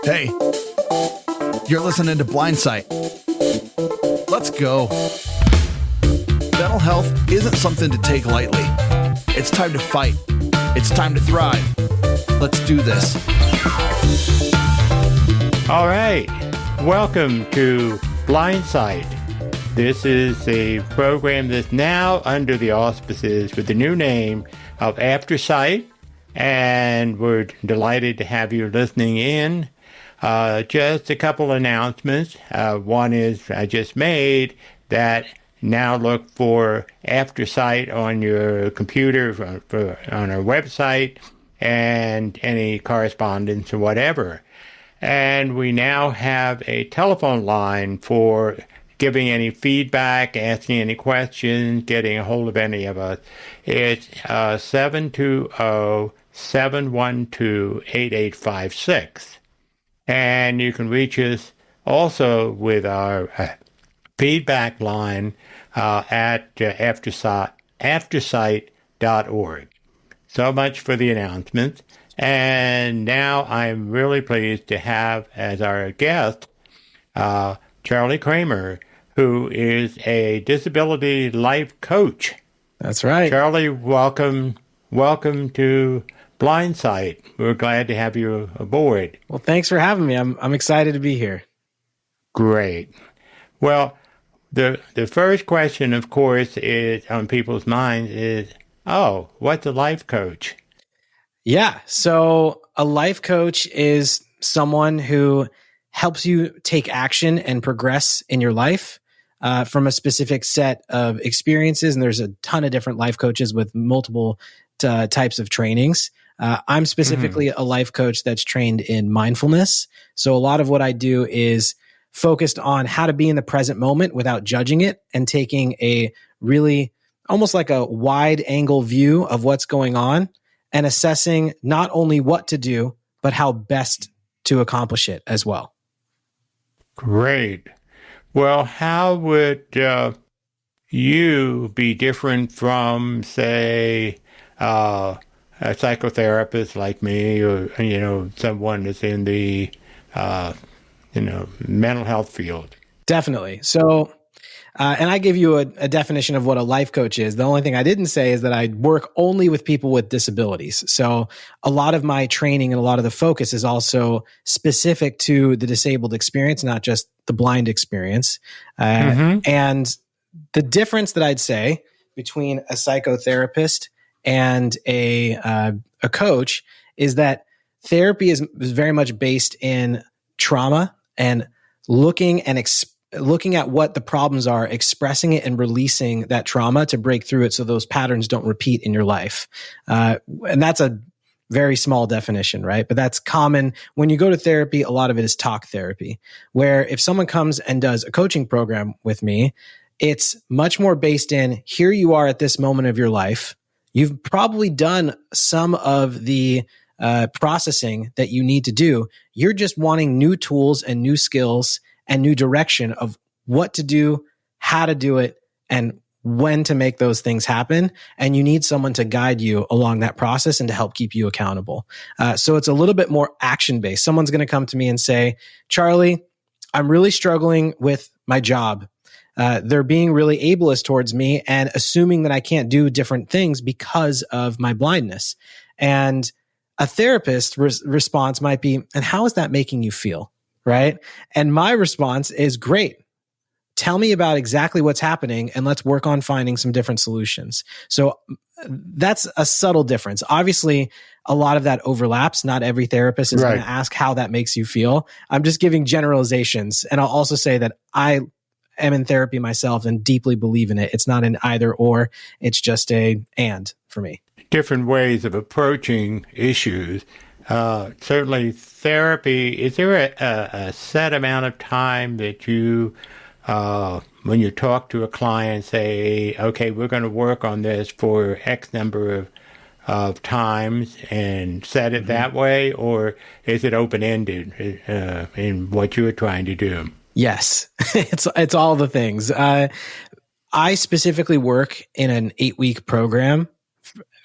Hey, you're listening to Blindsight. Let's go. Mental health isn't something to take lightly. It's time to fight. It's time to thrive. Let's do this. All right. Welcome to Blindsight. This is a program that's now under the auspices with the new name of Aftersight, and we're delighted to have you listening in. Just a couple announcements. One is I just made that now look for Aftersight on your computer on our website and any correspondence or whatever. And we now have a telephone line for giving any feedback, asking any questions, getting a hold of any of us. It's 720-712-8856. And you can reach us also with our feedback line at aftersight.org. So much for the announcements. And now I'm really pleased to have as our guest Charlie Kramer, who is a disability life coach. That's right. Charlie, welcome to Blindsight. We're glad to have you aboard. Well, thanks for having me. I'm excited to be here. Great. Well, the first question, of course, is on people's minds is, what's a life coach? Yeah. So a life coach is someone who helps you take action and progress in your life from a specific set of experiences. And there's a ton of different life coaches with multiple types of trainings. I'm specifically a life coach that's trained in mindfulness. So a lot of what I do is focused on how to be in the present moment without judging it and taking a really almost like a wide angle view of what's going on and assessing not only what to do, but how best to accomplish it as well. Great. Well, how would you be different from, say, a psychotherapist like me, or someone that's in the mental health field? Definitely. So, and I give you a definition of what a life coach is. The only thing I didn't say is that I work only with people with disabilities. So a lot of my training and a lot of the focus is also specific to the disabled experience, not just the blind experience. And the difference that I'd say between a psychotherapist and a coach is that therapy is very much based in trauma and looking at what the problems are, expressing it and releasing that trauma to break through it so those patterns don't repeat in your life. And that's a very small definition, right? But that's common. When you go to therapy, a lot of it is talk therapy, where if someone comes and does a coaching program with me, it's much more based in, here you are at this moment of your life. You've probably done some of the processing that you need to do. You're just wanting new tools and new skills and new direction of what to do, how to do it, and when to make those things happen. And you need someone to guide you along that process and to help keep you accountable. So it's a little bit more action-based. Someone's going to come to me and say, Charlie, I'm really struggling with my job. They're being really ableist towards me and assuming that I can't do different things because of my blindness. And a therapist response might be, and how is that making you feel? Right? And my response is, great. Tell me about exactly what's happening and let's work on finding some different solutions. So that's a subtle difference. Obviously, a lot of that overlaps. Not every therapist is going to ask how that makes you feel. I'm just giving generalizations. And I'll also say that I am in therapy myself and deeply believe in it. It's not an either or. It's just a and for me. Different ways of approaching issues. Certainly therapy, is there a set amount of time that you, when you talk to a client, say, okay, we're going to work on this for X number of times and set it that way? Or is it open-ended in what you're trying to do? Yes, it's all the things. I specifically work in an 8-week program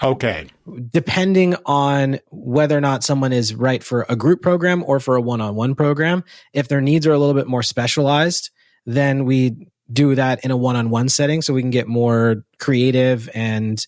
Okay. Depending on whether or not someone is right for a group program or for a one-on-one program, if their needs are a little bit more specialized, then we do that in a one-on-one setting so we can get more creative and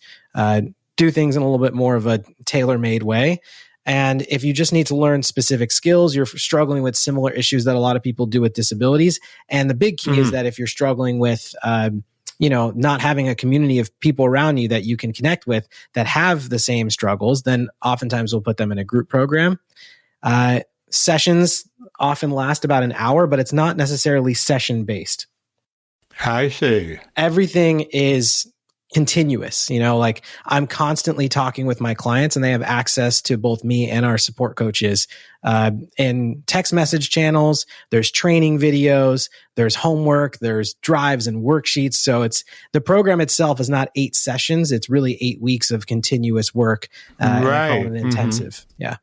do things in a little bit more of a tailor-made way. And if you just need to learn specific skills, you're struggling with similar issues that a lot of people do with disabilities. And the big key is that if you're struggling with, not having a community of people around you that you can connect with that have the same struggles, then oftentimes we'll put them in a group program. Sessions often last about an hour, but it's not necessarily session-based. I see. Everything is continuous. Like I'm constantly talking with my clients and they have access to both me and our support coaches in text message channels. There's training videos, there's homework, there's drives and worksheets. So the program itself is not 8 sessions. It's really 8 weeks of continuous work. Right. And intensive. Yeah.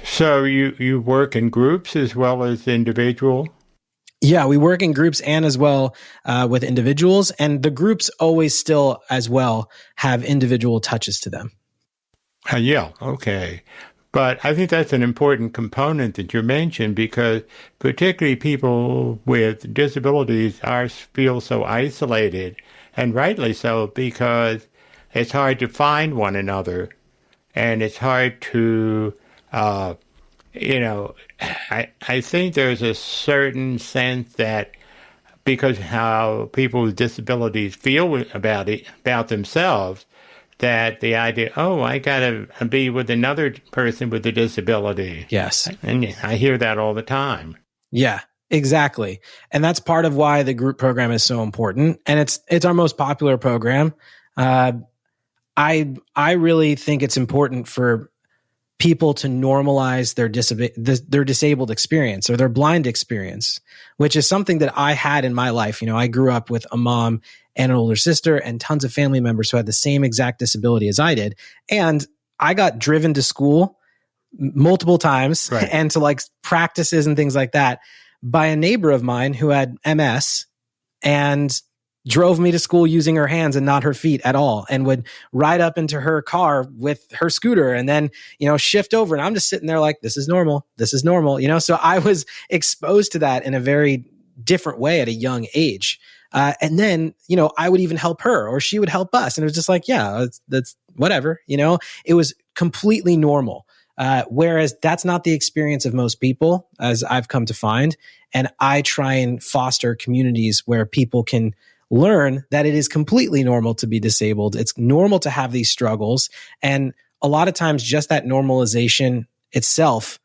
So you work in groups as well as individual? Yeah, we work in groups and as well with individuals, and the groups always still as well have individual touches to them. Yeah, okay. But I think that's an important component that you mentioned because particularly people with disabilities feel so isolated, and rightly so, because it's hard to find one another and it's hard to I think there's a certain sense that because how people with disabilities feel about themselves, that the idea, I got to be with another person with a disability. Yes. And I hear that all the time. Yeah, exactly. And that's part of why the group program is so important. And it's our most popular program. I really think it's important for people to normalize their disabled experience or their blind experience, which is something that I had in my life. I grew up with a mom and an older sister and tons of family members who had the same exact disability as I did. And I got driven to school multiple times and to like practices and things like that by a neighbor of mine who had MS and drove me to school using her hands and not her feet at all, and would ride up into her car with her scooter and then, shift over. And I'm just sitting there like, this is normal. This is normal. So I was exposed to that in a very different way at a young age. And then, I would even help her or she would help us. And it was just like, yeah, that's whatever, it was completely normal. Whereas that's not the experience of most people, as I've come to find. And I try and foster communities where people can learn that it is completely normal to be disabled. It's normal to have these struggles. And a lot of times just that normalization itself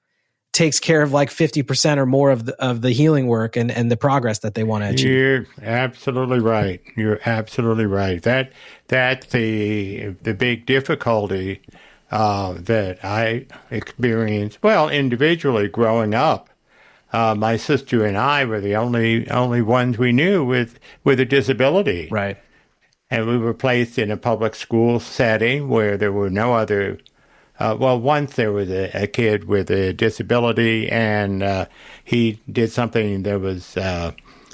takes care of like 50% or more of the healing work and the progress that they want to achieve. You're absolutely right. You're absolutely right. That's the big difficulty that I experienced, individually growing up. My sister and I were the only ones we knew with a disability. Right. And we were placed in a public school setting where there were no other. Once there was a kid with a disability, and he did something that was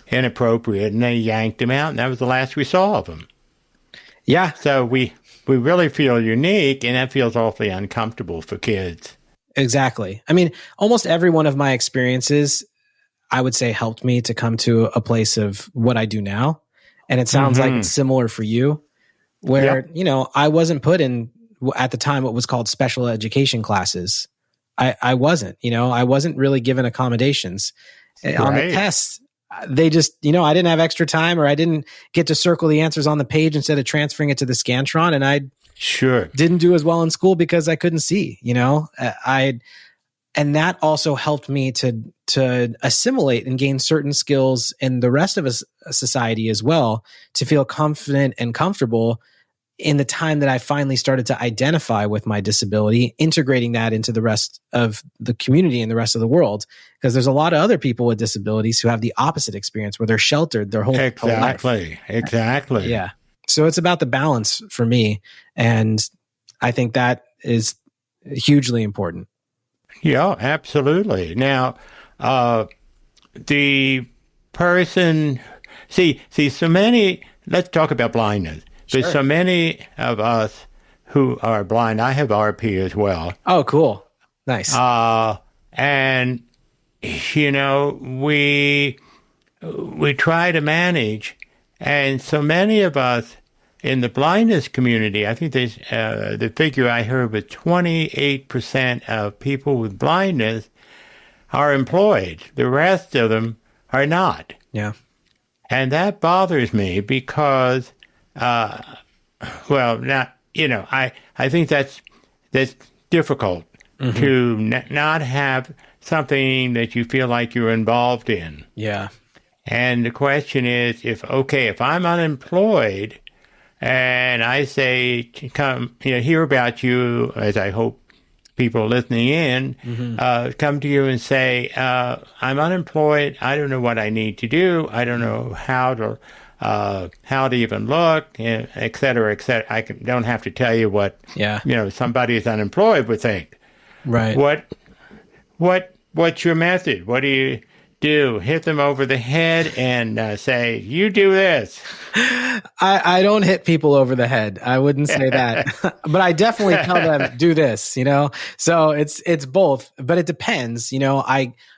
inappropriate, and they yanked him out, and that was the last we saw of him. Yeah. So we really feel unique, and that feels awfully uncomfortable for kids. Exactly. I mean, almost every one of my experiences, I would say, helped me to come to a place of what I do now. And it sounds like it's similar for you, where, I wasn't put in, at the time, what was called special education classes. I wasn't, I wasn't really given accommodations. Right. On the tests, they just, I didn't have extra time, or I didn't get to circle the answers on the page instead of transferring it to the Scantron. And I didn't do as well in school because I couldn't see, and that also helped me to assimilate and gain certain skills in the rest of society as well, to feel confident and comfortable in the time that I finally started to identify with my disability, integrating that into the rest of the community and the rest of the world. Because there's a lot of other people with disabilities who have the opposite experience, where they're sheltered their whole life. Exactly. Yeah. So it's about the balance for me. And I think that is hugely important. Yeah, absolutely. Now, the person, see, so many, let's talk about blindness. There's so many of us who are blind. I have RP as well. Oh, cool. Nice. And, we try to manage. And so many of us in the blindness community, I think the figure I heard was 28% of people with blindness are employed. The rest of them are not. Yeah. And that bothers me because, I think that's difficult to not have something that you feel like you're involved in. Yeah. And the question is, if I'm unemployed and I say, come, hear about you, as I hope people listening in, come to you and say, I'm unemployed. I don't know what I need to do. I don't know how to even look, et cetera, et cetera. I don't have to tell you what, somebody who's unemployed would think. Right. What's your method? What do you do? Hit them over the head and say, you do this. I don't hit people over the head. I wouldn't say that, but I definitely tell them, do this, so it's both, but it depends.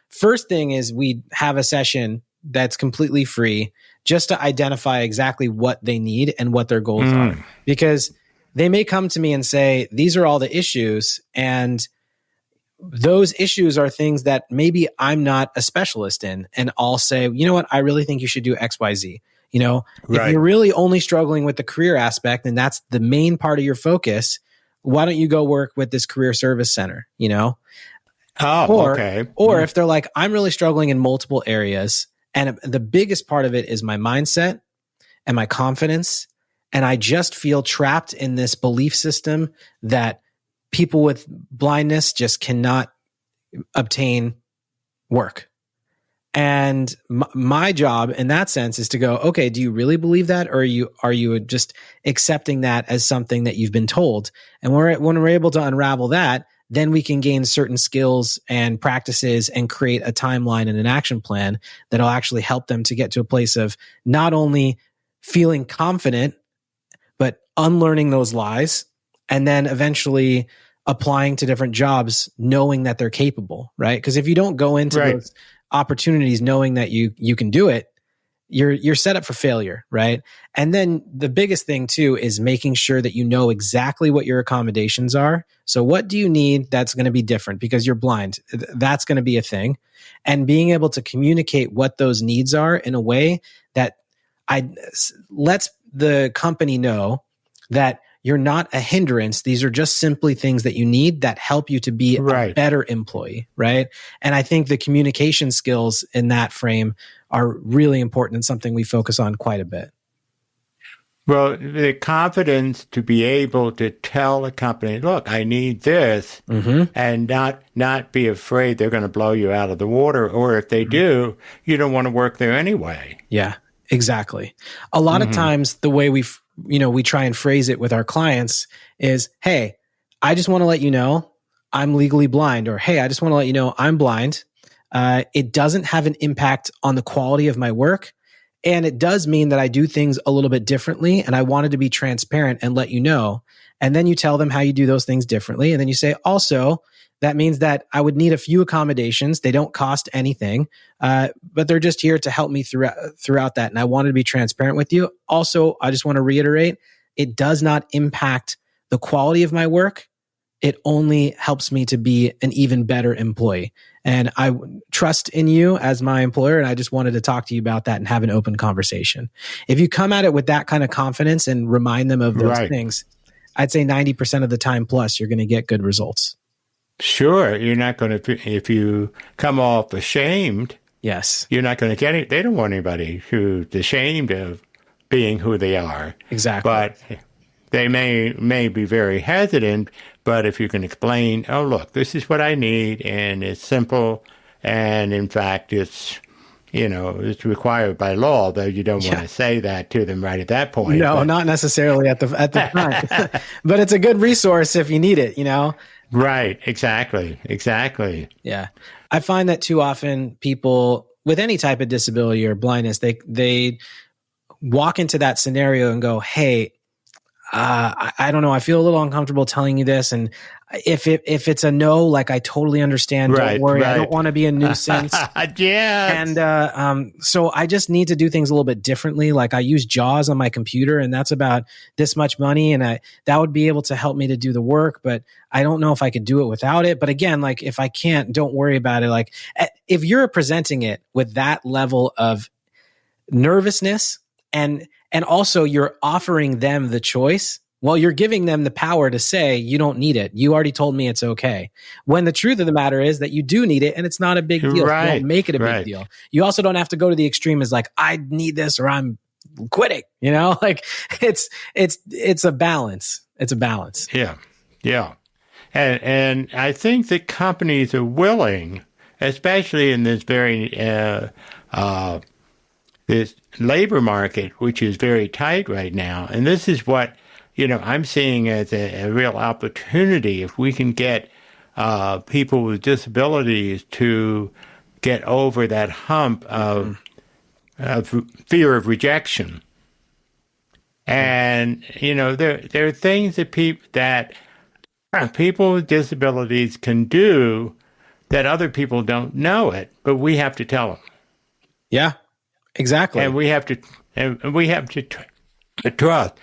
First thing is we have a session that's completely free just to identify exactly what they need and what their goals are, because they may come to me and say, these are all the issues. And those issues are things that maybe I'm not a specialist in. And I'll say, you know what? I really think you should do X, Y, Z. If you're really only struggling with the career aspect and that's the main part of your focus, why don't you go work with this career service center, Okay. Or if they're like, I'm really struggling in multiple areas. And the biggest part of it is my mindset and my confidence. And I just feel trapped in this belief system that people with blindness just cannot obtain work. And my job in that sense is to go, okay, do you really believe that? Or are you just accepting that as something that you've been told? And when we're able to unravel that, then we can gain certain skills and practices and create a timeline and an action plan that'll actually help them to get to a place of not only feeling confident, but unlearning those lies and then eventually applying to different jobs, knowing that they're capable, right? Because if you don't go into those opportunities knowing that you can do it, you're set up for failure, right? And then the biggest thing too is making sure that you know exactly what your accommodations are. So what do you need that's going to be different because you're blind? That's going to be a thing. And being able to communicate what those needs are in a way that lets the company know that you're not a hindrance. These are just simply things that you need that help you to be a better employee, right? And I think the communication skills in that frame are really important and something we focus on quite a bit. Well, the confidence to be able to tell a company, look, I need this, and not be afraid they're going to blow you out of the water, or if they do, you don't want to work there anyway. Yeah, exactly. A lot of times the way we try and phrase it with our clients is, hey, I just want to let you know I'm legally blind, or hey, I just want to let you know I'm blind. It doesn't have an impact on the quality of my work. And it does mean that I do things a little bit differently. And I wanted to be transparent and let you know. And then you tell them how you do those things differently. And then you say, also, that means that I would need a few accommodations. They don't cost anything, but they're just here to help me throughout that. And I wanted to be transparent with you. Also, I just want to reiterate, it does not impact the quality of my work. It only helps me to be an even better employee. And I trust in you as my employer. And I just wanted to talk to you about that and have an open conversation. If you come at it with that kind of confidence and remind them of those things, I'd say 90% of the time plus, you're going to get good results. Sure. You're not going to, if you come off ashamed, yes, you're not going to get it. They don't want anybody who's ashamed of being who they are. Exactly. But they may be very hesitant, but if you can explain, oh, look, this is what I need, and it's simple, and in fact, it's required by law, though you don't want to say that to them right at that point. No, but not necessarily at the time. But it's a good resource if you need it, Right, exactly. Yeah. I find that too often people with any type of disability or blindness, they walk into that scenario and go, hey, I don't know. I feel a little uncomfortable telling you this. And if it's a no, like I totally understand. Don't worry. I don't want to be a nuisance. Yeah. And so I just need to do things a little bit differently. Like I use JAWS on my computer, and that's about this much money. And that would be able to help me to do the work, but I don't know if I could do it without it. But again, like if I can't, don't worry about it. Like if you're presenting it with that level of nervousness and also you're offering them the choice, well, you're giving them the power to say, you don't need it. You already told me it's okay. When the truth of the matter is that you do need it and it's not a big deal. Right. Don't make it a big deal. You also don't have to go to the extreme as like, I need this or I'm quitting, like it's a balance. It's a balance. Yeah. Yeah. And I think that companies are willing, especially in this very, this labor market, which is very tight right now. And this is what, I'm seeing as a real opportunity. If we can get people with disabilities to get over that hump of fear of rejection. And, there are things that people with disabilities can do that other people don't know it, but we have to tell them. Yeah. Exactly. And we have to trust.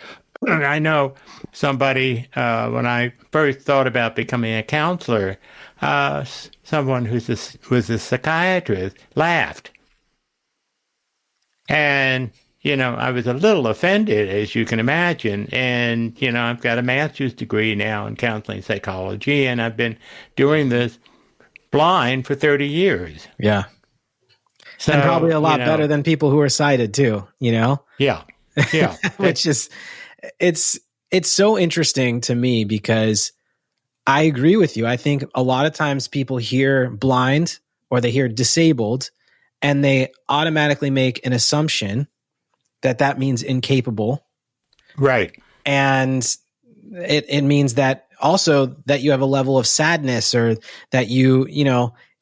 I know somebody, when I first thought about becoming a counselor, someone who was a psychiatrist laughed. And, I was a little offended, as you can imagine. And, I've got a master's degree now in counseling psychology, and I've been doing this blind for 30 years. Yeah. So, and probably a lot better than people who are sighted too, Yeah. Yeah. Which is, it's so interesting to me because I agree with you. I think a lot of times people hear blind or they hear disabled and they automatically make an assumption that means incapable. Right. And it means that also that you have a level of sadness or that you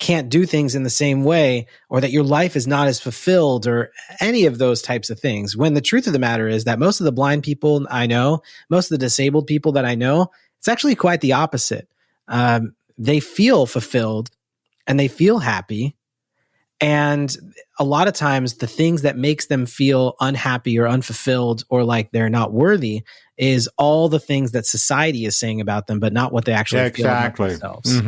can't do things in the same way or that your life is not as fulfilled or any of those types of things. When the truth of the matter is that most of the blind people I know, most of the disabled people that I know, it's actually quite the opposite. They feel fulfilled and they feel happy. And a lot of times the things that makes them feel unhappy or unfulfilled or like they're not worthy is all the things that society is saying about them, but not what they actually feel about themselves.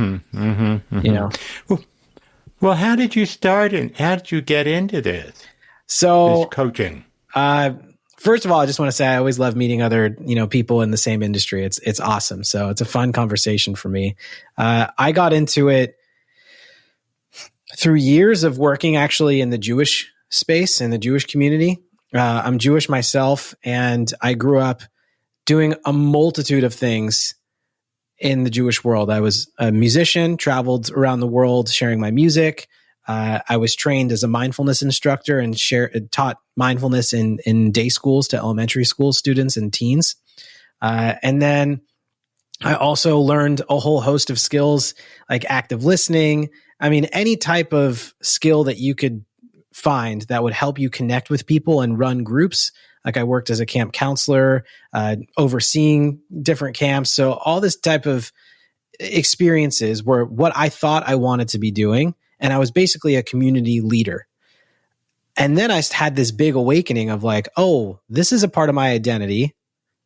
Well, how did you start and how did you get into this? So this coaching. First of all, I just want to say I always love meeting other, people in the same industry. It's awesome. So it's a fun conversation for me. I got into it through years of working actually in the Jewish space, in the Jewish community. I'm Jewish myself, and I grew up doing a multitude of things in the Jewish world. I was a musician, traveled around the world sharing my music. I was trained as a mindfulness instructor and taught mindfulness in day schools to elementary school students and teens. And then I also learned a whole host of skills like active listening. I mean, any type of skill that you could find that would help you connect with people and run groups. Like I worked as a camp counselor, overseeing different camps. So all this type of experiences were what I thought I wanted to be doing. And I was basically a community leader. And then I had this big awakening of like, oh, this is a part of my identity,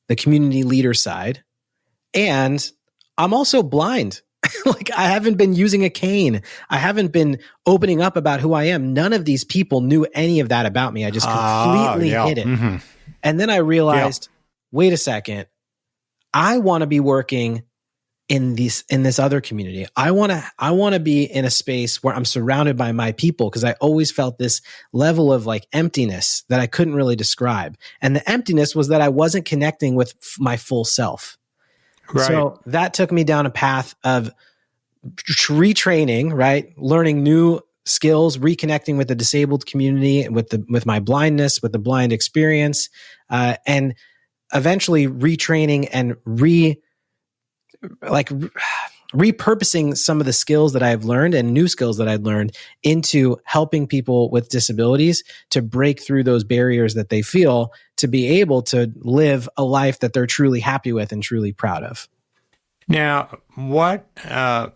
the community leader side. And I'm also blind. Like I haven't been using a cane. I haven't been opening up about who I am. None of these people knew any of that about me. I just completely hid it. Mm-hmm. And then I realized, wait a second, I want to be working in this other community. I want to be in a space where I'm surrounded by my people, because I always felt this level of like emptiness that I couldn't really describe. And the emptiness was that I wasn't connecting with my full self. Right. So that took me down a path of retraining, right? Learning new skills, reconnecting with the disabled community, with my blindness, with the blind experience, and eventually retraining and repurposing some of the skills that I've learned and new skills that I've learned into helping people with disabilities to break through those barriers that they feel to be able to live a life that they're truly happy with and truly proud of. Now, what I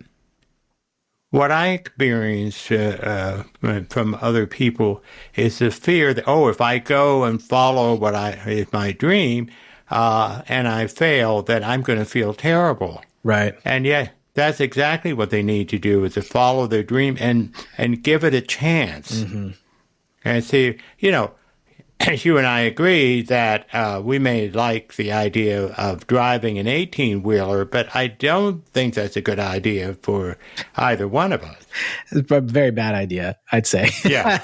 experience from other people is the fear that, if I go and follow what is my dream, and I fail, that I'm going to feel terrible. Right. And yet, that's exactly what they need to do, is to follow their dream and give it a chance. Mm-hmm. And see, you and I agree that we may like the idea of driving an 18-wheeler, but I don't think that's a good idea for either one of us. It's a very bad idea, I'd say. Yeah.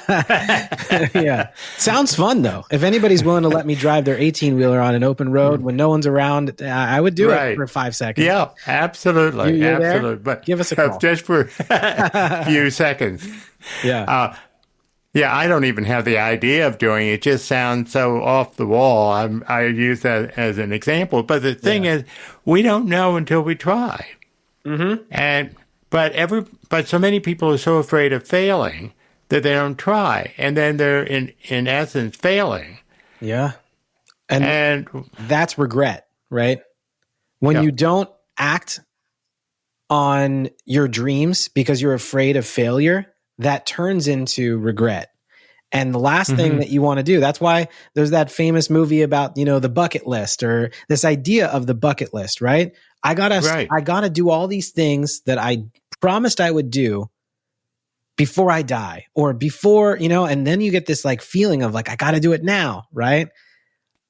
Yeah. Sounds fun, though. If anybody's willing to let me drive their 18-wheeler on an open road when no one's around, I would do it for 5 seconds. Yeah, absolutely. You're absolutely. there? But give us a call. Just for a few seconds. Yeah. Yeah, I don't even have the idea of doing it. It just sounds so off the wall. I use that as an example. But the thing is, we don't know until we try. Mm-hmm. But so many people are so afraid of failing that they don't try, and then they're in essence failing. Yeah, and that's regret, right? When you don't act on your dreams because you're afraid of failure, that turns into regret. And the last thing that you want to do, that's why there's that famous movie about, the bucket list, or this idea of the bucket list, right? I gotta do all these things that I promised I would do before I die, or before, and then you get this like feeling of like, I gotta do it now, right?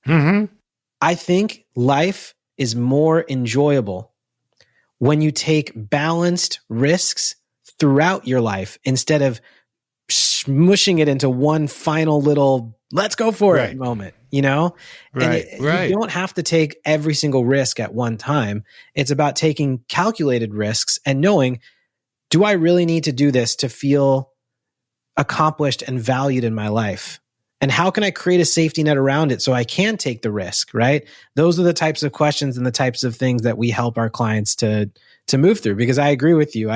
Mm-hmm. I think life is more enjoyable when you take balanced risks throughout your life instead of smushing it into one final little let's go for it moment, You don't have to take every single risk at one time. It's about taking calculated risks and knowing, do I really need to do this to feel accomplished and valued in my life? And how can I create a safety net around it so I can take the risk, right? Those are the types of questions and the types of things that we help our clients to move through, because I agree with you.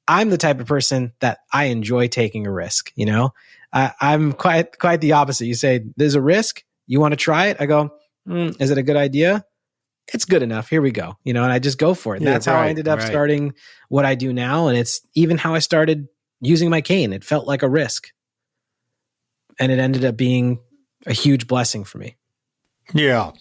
I'm the type of person that I enjoy taking a risk. I'm quite the opposite. You say there's a risk, you want to try it. I go, is it a good idea? It's good enough. Here we go. And I just go for it. And that's how I ended up starting what I do now. And it's even how I started using my cane. It felt like a risk, and it ended up being a huge blessing for me. Yeah.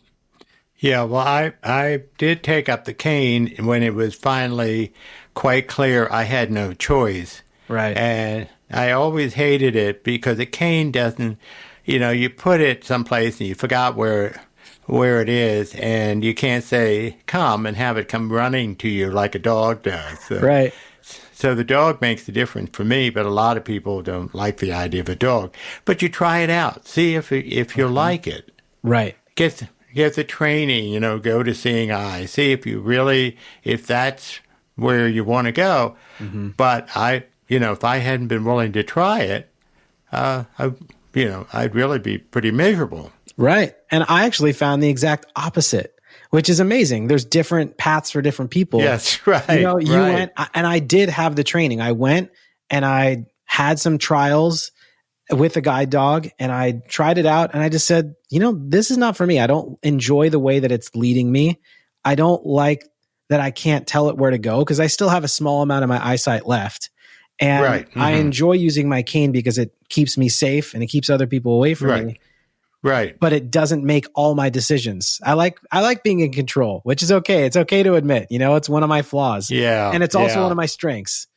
Yeah. Well, I did take up the cane when it was finally quite clear I had no choice. Right. And I always hated it because a cane doesn't, you put it someplace and you forgot where it is, and you can't say come and have it come running to you like a dog does. Right. So the dog makes the difference for me, but a lot of people don't like the idea of a dog. But you try it out. See if you like it. Right. Get the training, go to seeing eye. See if that's where you want to go. Mm-hmm. But if I hadn't been willing to try it, I'd really be pretty miserable. Right. And I actually found the exact opposite, which is amazing. There's different paths for different people. Yes, right. You went, and I did have the training. I went and I had some trials with a guide dog, and I tried it out, and I just said, this is not for me. I don't enjoy the way that it's leading me. I don't like that I can't tell it where to go, because I still have a small amount of my eyesight left. And I enjoy using my cane because it keeps me safe and it keeps other people away from me. Right. But it doesn't make all my decisions. I like being in control, which is okay. It's okay to admit, it's one of my flaws. Yeah. And it's also one of my strengths.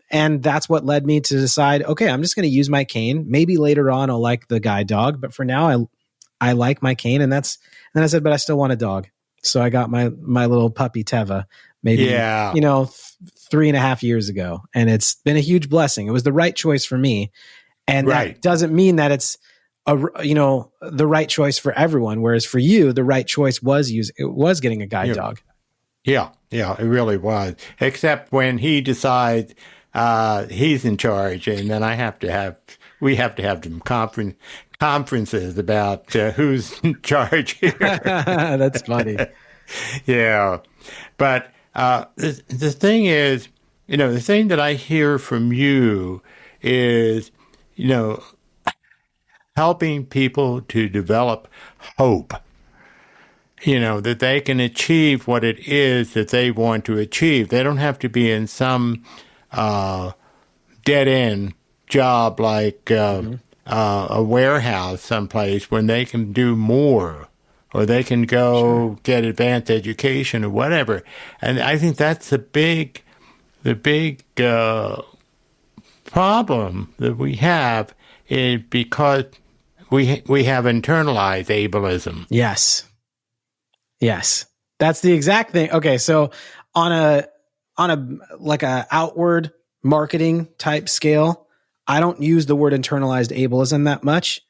And that's what led me to decide, okay, I'm just going to use my cane. Maybe later on I'll like the guide dog, but for now I like my cane. And then I said, but I still want a dog. So I got my little puppy Teva, maybe 3.5 years ago. And it's been a huge blessing. It was the right choice for me. And that doesn't mean that it's the right choice for everyone. Whereas for you, the right choice was getting a guide dog. Yeah, it really was. Except when he decides he's in charge, and then we have to have some conferences about who's in charge here. That's funny. Yeah, but The thing is, the thing that I hear from you is, helping people to develop hope, that they can achieve what it is that they want to achieve. They don't have to be in some dead-end job like a warehouse someplace when they can do more, or they can go get advanced education or whatever. And I think that's the big problem that we have, is because we have internalized ableism. Yes, that's the exact thing. Okay, so on a like a outward marketing type scale, I don't use the word internalized ableism that much,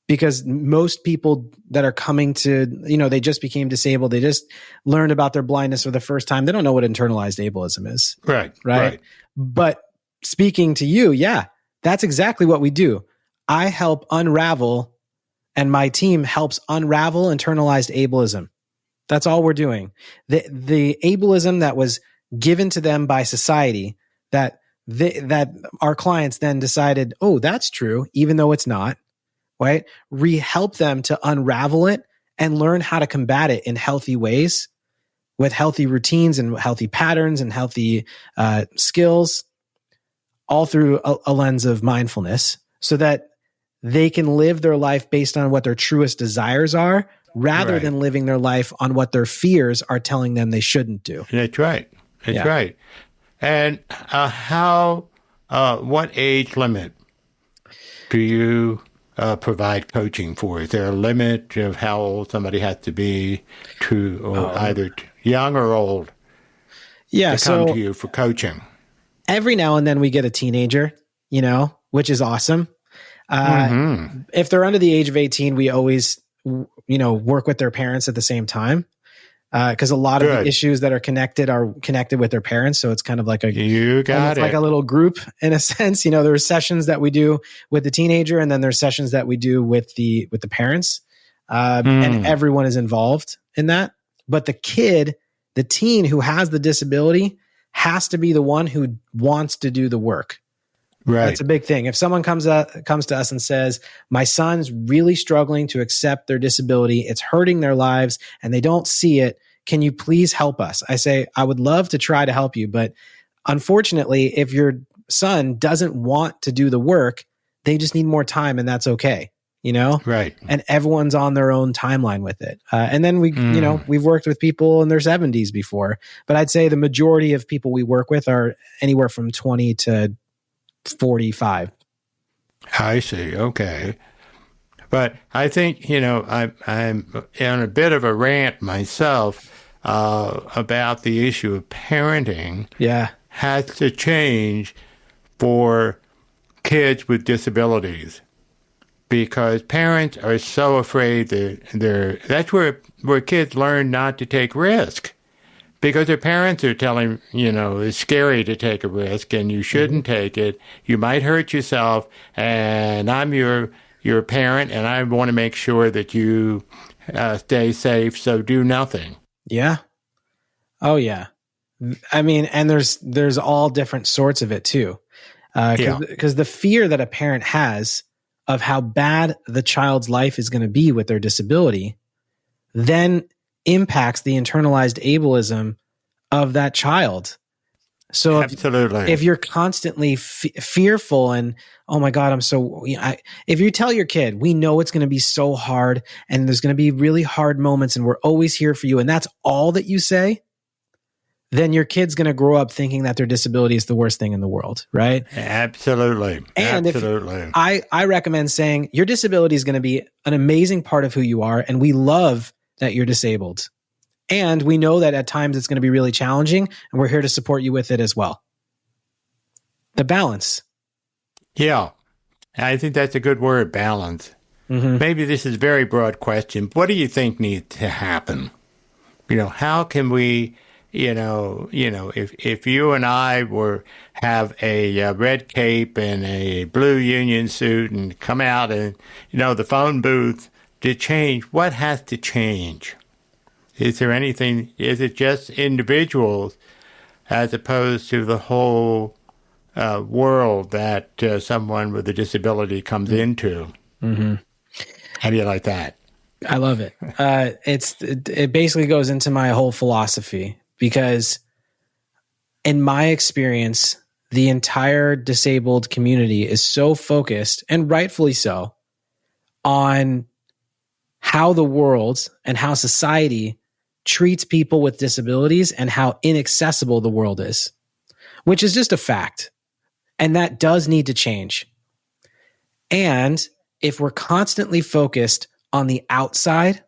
because most people that are coming to, they just became disabled, they just learned about their blindness for the first time, they don't know what internalized ableism is. Right. But speaking to you, yeah, that's exactly what we do. I help unravel, and my team helps unravel internalized ableism. That's all we're doing. The ableism that was given to them by society, that our clients then decided, oh, that's true, even though it's not, right? We help them to unravel it and learn how to combat it in healthy ways, with healthy routines and healthy patterns and healthy skills, all through a lens of mindfulness, so that they can live their life based on what their truest desires are, rather than living their life on what their fears are telling them they shouldn't do. That's right. That's right. And what age limit do you provide coaching for? Is there a limit of how old somebody has to be either young or old to come to you for coaching? Every now and then we get a teenager, which is awesome. If they're under the age of 18, we always work with their parents at the same time, because a lot of the issues that are connected with their parents. So it's kind of like like a little group in a sense. There's sessions that we do with the teenager, and then there's sessions that we do with the parents, and everyone is involved in that. But the teen who has the disability has to be the one who wants to do the work. Right. That's a big thing. If someone comes to us and says, my son's really struggling to accept their disability, it's hurting their lives, and they don't see it, can you please help us? I say, I would love to try to help you, but unfortunately, if your son doesn't want to do the work, they just need more time, and that's okay. Right. And everyone's on their own timeline with it. And then we've worked with people in their 70s before, but I'd say the majority of people we work with are anywhere from 20 to 45. I see. Okay. But I think, I'm on a bit of a rant myself about the issue of parenting. Yeah. Has to change for kids with disabilities, because parents are so afraid that's where kids learn not to take risk. Because their parents are telling, it's scary to take a risk and you shouldn't take it. You might hurt yourself, and I'm your parent, and I want to make sure that you stay safe, so do nothing. Yeah. Oh, yeah. I mean, and there's all different sorts of it too. Because the fear that a parent has of how bad the child's life is going to be with their disability then impacts the internalized ableism of that child. So if you're constantly fearful and, oh my God, if you tell your kid, we know it's going to be so hard and there's going to be really hard moments and we're always here for you, and that's all that you say, then your kid's going to grow up thinking that their disability is the worst thing in the world, right? Absolutely. And I recommend saying your disability is going to be an amazing part of who you are, and we love that you're disabled. And we know that at times it's going to be really challenging, and we're here to support you with it as well. The balance. Yeah. I think that's a good word, balance. Maybe this is a very broad question. What do you think needs to happen? How can we, if you and I have a red cape and a blue union suit and come out and, the phone booth to change, what has to change? Is there anything, is it just individuals as opposed to the whole world that someone with a disability comes into. Mm-hmm. How do you like that? I love it. It basically goes into my whole philosophy, because in my experience, the entire disabled community is so focused, and rightfully so, on how the world and how society treats people with disabilities and how inaccessible the world is, which is just a fact. And that does need to change. And if we're constantly focused on the outside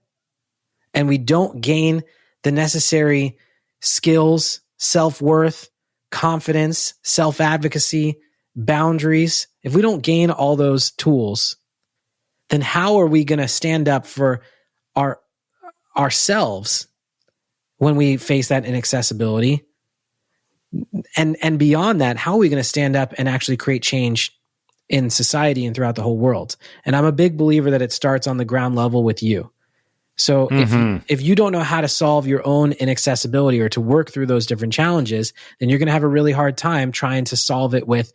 and we don't gain the necessary skills, self-worth, confidence, self-advocacy, boundaries, if we don't gain all those tools, then how are we going to stand up for ourselves when we face that inaccessibility? And beyond that, how are we going to stand up and actually create change in society and throughout the whole world? And I'm a big believer that it starts on the ground level with you. So if you don't know how to solve your own inaccessibility or to work through those different challenges, then you're going to have a really hard time trying to solve it with,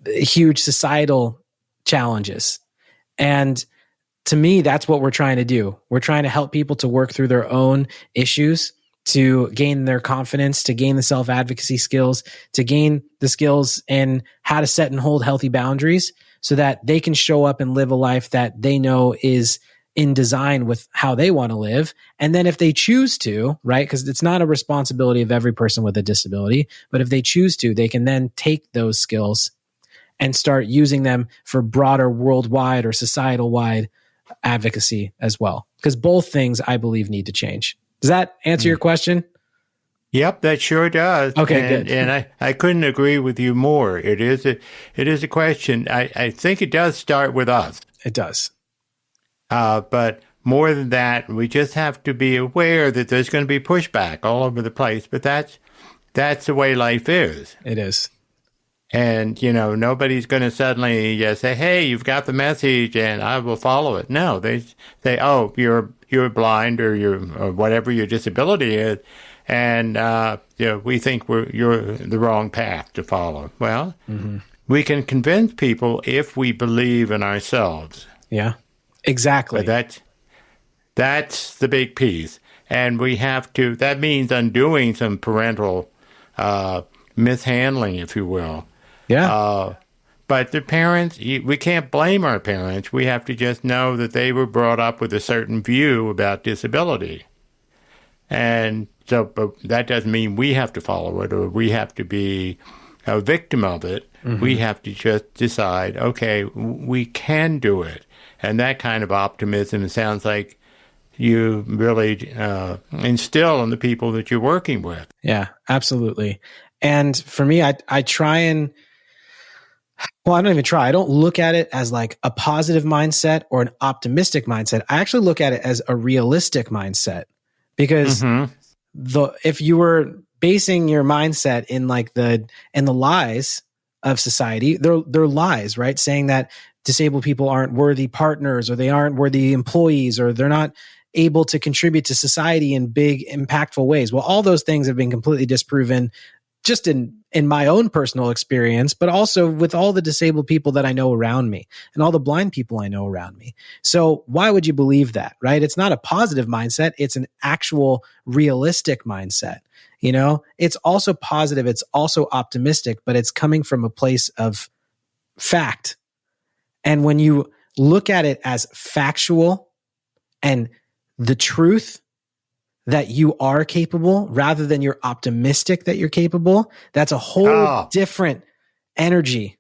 huge societal challenges. And to me, that's what we're trying to do. We're trying to help people to work through their own issues, to gain their confidence, to gain the self-advocacy skills, to gain the skills in how to set and hold healthy boundaries so that they can show up and live a life that they know is in design with how they want to live. And then if they choose to, right, because it's not a responsibility of every person with a disability, but if they choose to, they can then take those skills and start using them for broader worldwide or societal-wide advocacy as well. Because both things, I believe, need to change. Does that answer your question? Yep, that sure does. Okay, good. And I couldn't agree with you more. It is a question. I think it does start with us. It does. But more than that, we just have to be aware that there's going to be pushback all over the place. But that's the way life is. It is. And, nobody's going to suddenly say, hey, you've got the message and I will follow it. No, they say, oh, you're blind or or whatever your disability is. And, we think you're the wrong path to follow. Well, we can convince people if we believe in ourselves. Yeah, exactly. But that's the big piece. And we have to, that means undoing some parental mishandling, if you will. Yeah. But the parents, we can't blame our parents. We have to just know that they were brought up with a certain view about disability. And so, but that doesn't mean we have to follow it or we have to be a victim of it. We have to just decide, okay, we can do it. And that kind of optimism sounds like you really instill in the people that you're working with. Yeah, absolutely. And for me, I try and, well, I don't even try. I don't look at it as like a positive mindset or an optimistic mindset. I actually look at it as a realistic mindset, because if you were basing your mindset in like the lies of society, they're lies, right? Saying that disabled people aren't worthy partners or they aren't worthy employees or they're not able to contribute to society in big, impactful ways. Well, all those things have been completely disproven just in my own personal experience, but also with all the disabled people that I know around me and all the blind people I know around me. So why would you believe that, right? It's not a positive mindset. It's an actual realistic mindset. It's also positive. It's also optimistic, but it's coming from a place of fact. And when you look at it as factual and the truth that you are capable rather than you're optimistic that you're capable, that's a whole different energy.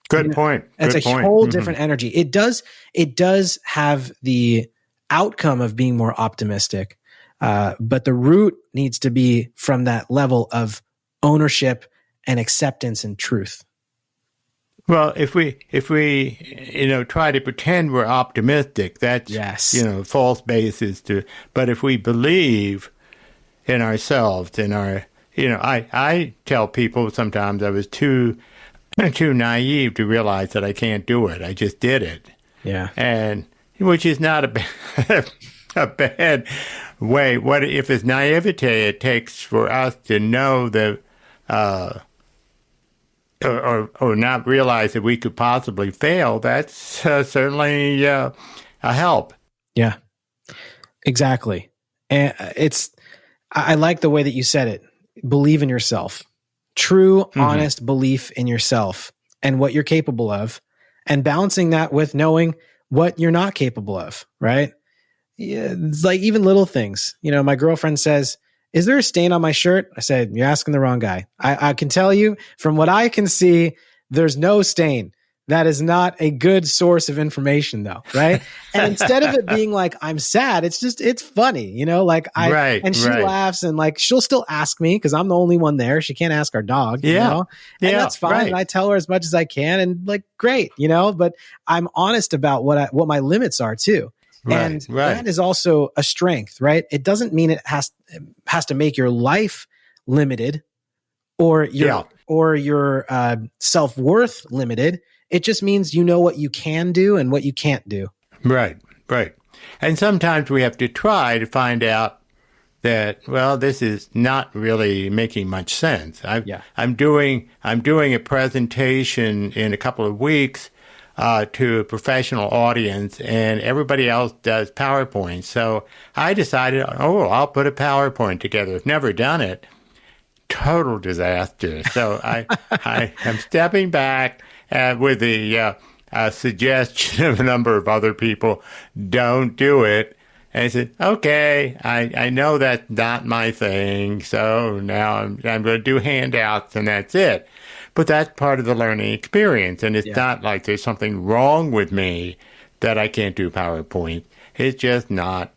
Good point. That's Good a point. whole different energy. It does have the outcome of being more optimistic, but the root needs to be from that level of ownership and acceptance and truth. Well, if we try to pretend we're optimistic, that's false basis to. But if we believe in ourselves, in our, I tell people sometimes I was too naive to realize that I can't do it. I just did it. Yeah, and which is not a bad wait, what if it's naivete it takes for us to know that, or not realize that we could possibly fail? That's certainly a help. Yeah, exactly. And I like the way that you said it. Believe in yourself. True, honest belief in yourself and what you're capable of, and balancing that with knowing what you're not capable of, right? Yeah, it's like even little things. You know, my girlfriend says, "Is there a stain on my shirt?" I said, "You're asking the wrong guy. I can tell you from what I can see, there's no stain." That is not a good source of information though, right? And instead of it being like, I'm sad, it's funny, you know, like she laughs and like, she'll still ask me because I'm the only one there. She can't ask our dog, you know, and that's fine. Right. And I tell her as much as I can and like, great, you know, but I'm honest about what my limits are too. And that is also a strength, right? It doesn't mean it has to make your life limited or your self-worth limited. It just means you know what you can do and what you can't do. Right. And sometimes we have to try to find out that, well, this is not really making much sense. I'm doing a presentation in a couple of weeks to a professional audience, and everybody else does PowerPoint. So I decided, I'll put a PowerPoint together. I've never done it. Total disaster. So I am stepping back with the suggestion of a number of other people, don't do it. And I said, okay, I know that's not my thing, so now I'm going to do handouts and that's it. But that's part of the learning experience, and it's not like there's something wrong with me that I can't do PowerPoint. It's just not,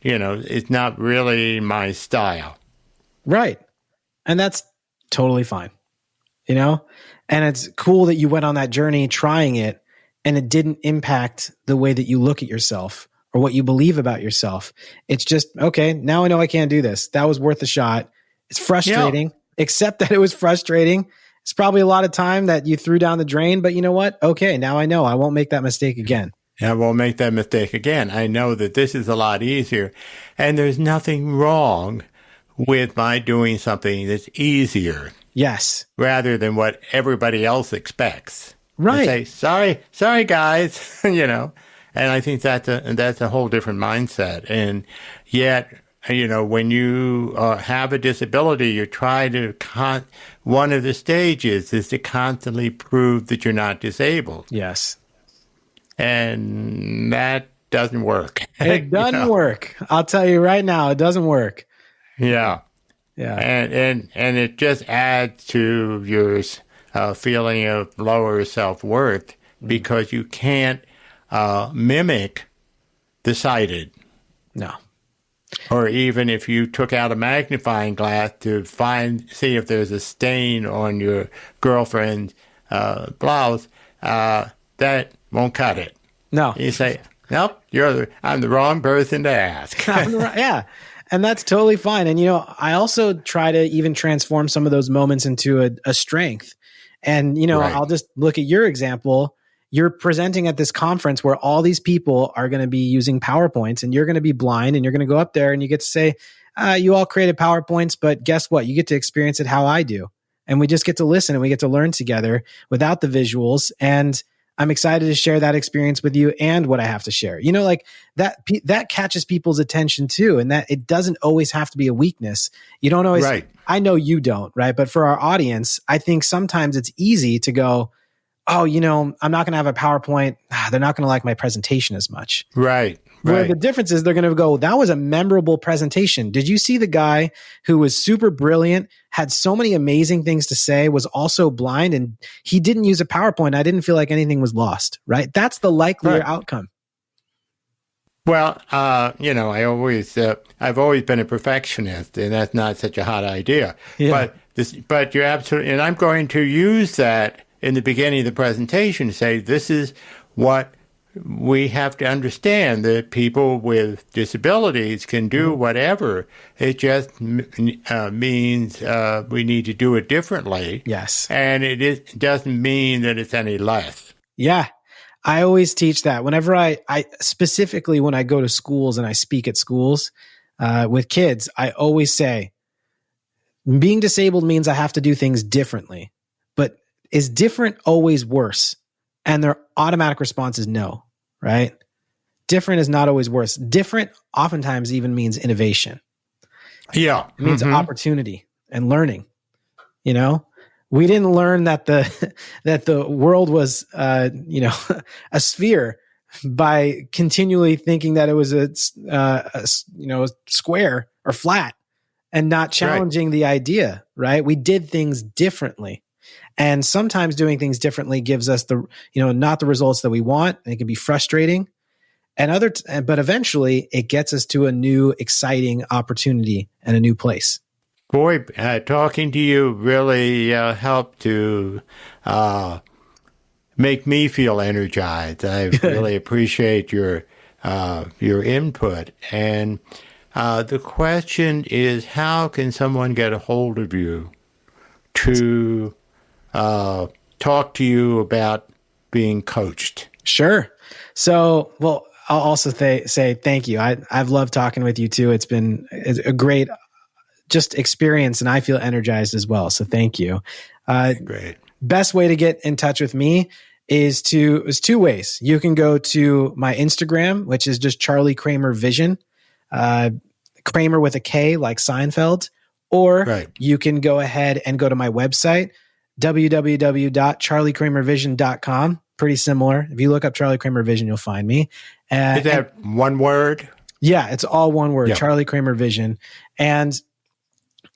it's not really my style. Right. And that's totally fine, And it's cool that you went on that journey trying it and it didn't impact the way that you look at yourself or what you believe about yourself. It's just, okay, now I know I can't do this. That was worth a shot. It's frustrating. Accept that it was frustrating. It's probably a lot of time that you threw down the drain, but you know what? Okay, now I know I won't make that mistake again. I won't make that mistake again. I know that this is a lot easier, and there's nothing wrong with my doing something that's easier. Yes. Rather than what everybody else expects. Right. And say, sorry guys, And I think that's a whole different mindset. And yet, when you have a disability, you try to one of the stages is to constantly prove that you're not disabled. Yes. And that doesn't work. It doesn't work. I'll tell you right now, it doesn't work. Yeah. Yeah. And it just adds to your feeling of lower self-worth because you can't mimic the sighted. No. Or even if you took out a magnifying glass to see if there's a stain on your girlfriend's blouse, that won't cut it. No. You say, nope, I'm the wrong person to ask. Yeah. And that's totally fine. And, I also try to even transform some of those moments into a strength. And, I'll just look at your example. You're presenting at this conference where all these people are going to be using PowerPoints and you're going to be blind and you're going to go up there and you get to say, you all created PowerPoints, but guess what? You get to experience it how I do. And we just get to listen and we get to learn together without the visuals. And I'm excited to share that experience with you and what I have to share. Like that catches people's attention too. And that it doesn't always have to be a weakness. You don't always, I know you don't, right? But for our audience, I think sometimes it's easy to go, oh, I'm not going to have a PowerPoint. They're not going to like my presentation as much. Right. Where the difference is they're going to go, that was a memorable presentation. Did you see the guy who was super brilliant, had so many amazing things to say, was also blind, and he didn't use a PowerPoint? I didn't feel like anything was lost, right? That's the likelier outcome. Well, I've always been a perfectionist, and that's not such a hot idea. Yeah. But you're absolutely, and I'm going to use that in the beginning of the presentation to say, this is what we have to understand, that people with disabilities can do whatever. It just means we need to do it differently. Yes. And it doesn't mean that it's any less. Yeah. I always teach that whenever I specifically when I go to schools and I speak at schools, with kids, I always say, being disabled means I have to do things differently. But is different always worse? And their automatic response is no, right? Different is not always worse. Different oftentimes even means innovation. Yeah. It means opportunity and learning. You know, we didn't learn that the world was, a sphere by continually thinking that it was a square or flat and not challenging the idea, right? We did things differently. And sometimes doing things differently gives us not the results that we want. And it can be frustrating. But eventually it gets us to a new, exciting opportunity and a new place. Boy, talking to you really helped to make me feel energized. I really appreciate your input. And the question is, how can someone get a hold of you to talk to you about being coached? Sure. So, well, I'll also say thank you. I've loved talking with you too. It's been a great just experience, and I feel energized as well. So thank you. Great. Best way to get in touch with me is two ways. You can go to my Instagram, which is just Charlie Kramer Vision, Kramer with a K like Seinfeld, or you can go ahead and go to my website, www.charliekramervision.com. Pretty similar. If you look up Charlie Kramer Vision, you'll find me. Is that one word? Yeah, it's all one word, Charlie Kramer Vision. And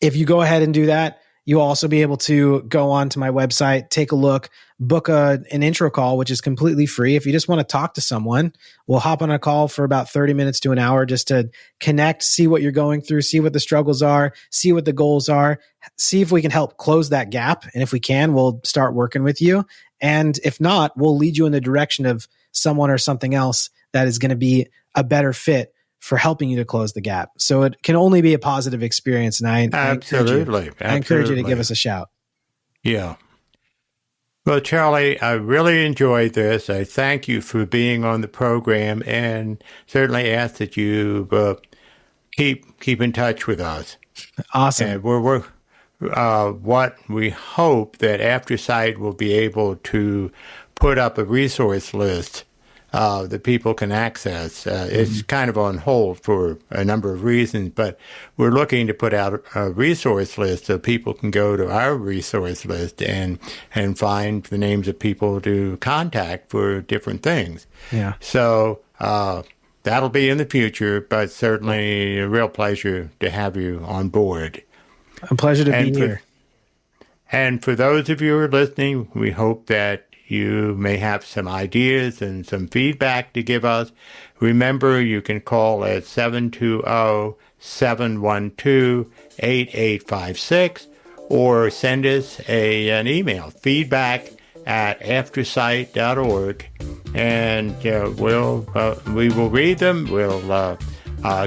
if you go ahead and do that, you'll also be able to go on to my website, take a look, book an intro call, which is completely free. If you just want to talk to someone, we'll hop on a call for about 30 minutes to an hour just to connect, see what you're going through, see what the struggles are, see what the goals are, see if we can help close that gap. And if we can, we'll start working with you. And if not, we'll lead you in the direction of someone or something else that is going to be a better fit for helping you to close the gap. So it can only be a positive experience. And I encourage you to give us a shout. Yeah. Well, Charlie, I really enjoyed this. I thank you for being on the program, and certainly ask that you keep in touch with us. Awesome. And we're what we hope that AfterSight will be able to put up a resource list that people can access. It's kind of on hold for a number of reasons, but we're looking to put out a resource list so people can go to our resource list and find the names of people to contact for different things. Yeah. So that'll be in the future, but certainly a real pleasure to have you on board. A pleasure to be here. And for those of you who are listening, we hope that you may have some ideas and some feedback to give us. Remember, you can call at 720-712-8856 or send us an email, feedback@aftersight.org, and we will read them. We'll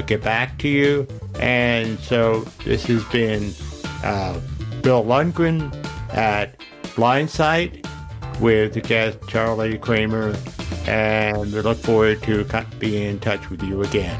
get back to you. And so this has been Bill Lundgren at Blindsight with the guest Charlie Kramer, and we look forward to being in touch with you again.